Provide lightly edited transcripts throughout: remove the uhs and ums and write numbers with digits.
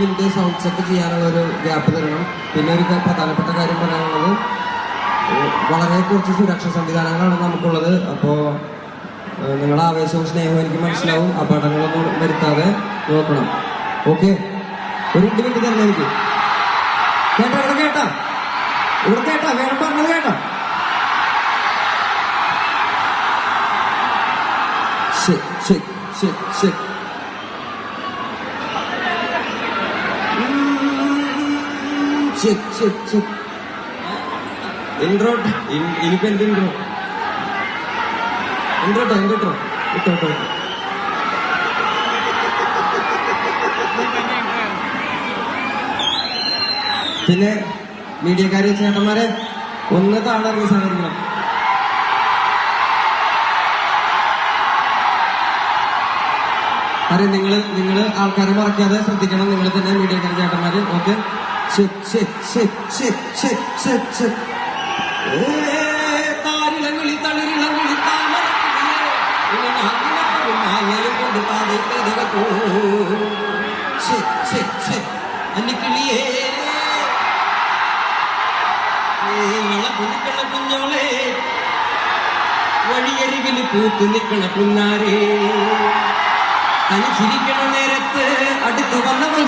Minute sound check ചെയ്യാനുള്ള ഒരു gap തരണം. പിന്നെ ഒരു പ്രധാനപ്പെട്ട കാര്യം പറയാനുള്ളത്, വളരെ കുറച്ച് സുരക്ഷാ സംവിധാനങ്ങളാണ് നമുക്കുള്ളത്. അപ്പോൾ നിങ്ങളുടെ ആവേശവും സ്നേഹവും എനിക്ക് മനസ്സിലാവും. അപകടങ്ങളൊന്നും വരുത്താതെ നോക്കണം. ഓക്കെ, ഒരു 2 മിനിറ്റ് തരണം എനിക്ക്. കേട്ടാ ഇവിടെ കേട്ടാ വേറെ പറഞ്ഞത് കേട്ടാ. ഇൻട്രോ ഇനിയിപ്പോ എന്ത് ഇൻട്രോ ഇട്ടോ. പിന്നെ മീഡിയക്കാരെ ചേട്ടന്മാരെ ഒന്ന് താഴെ ഇറങ്ങി സഹകരിക്കണം. അരെ നിങ്ങള് ആൾക്കാരെ മറക്കാതെ ശ്രദ്ധിക്കണം. നിങ്ങൾ തന്നെ മീഡിയക്കാരെ ചേട്ടന്മാര്. ഓക്കെ, താരിളങ്ങളി തളിരിളങ്ങളി അന്നിക്കിളിയേ പുതുക്കണ കുഞ്ഞോളെ, വഴിയരികിൽ പൂത്തു നിൽക്കണ കുഞ്ഞാരേ, തനിച്ചിരിക്കണ നേരത്ത് അടുത്ത് വന്നവൻ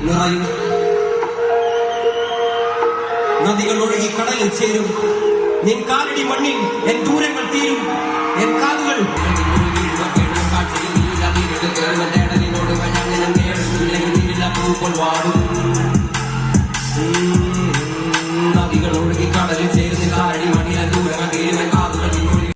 നിറയും. നദികൾ ഒഴുകി കടലിൽ ചേരും. നിൻ കാലടി മണ്ണിൽ എൻ ദൂരങ്ങൾ തീരും. എൻ കാതുകൾ പൂക്കൾ വാടും.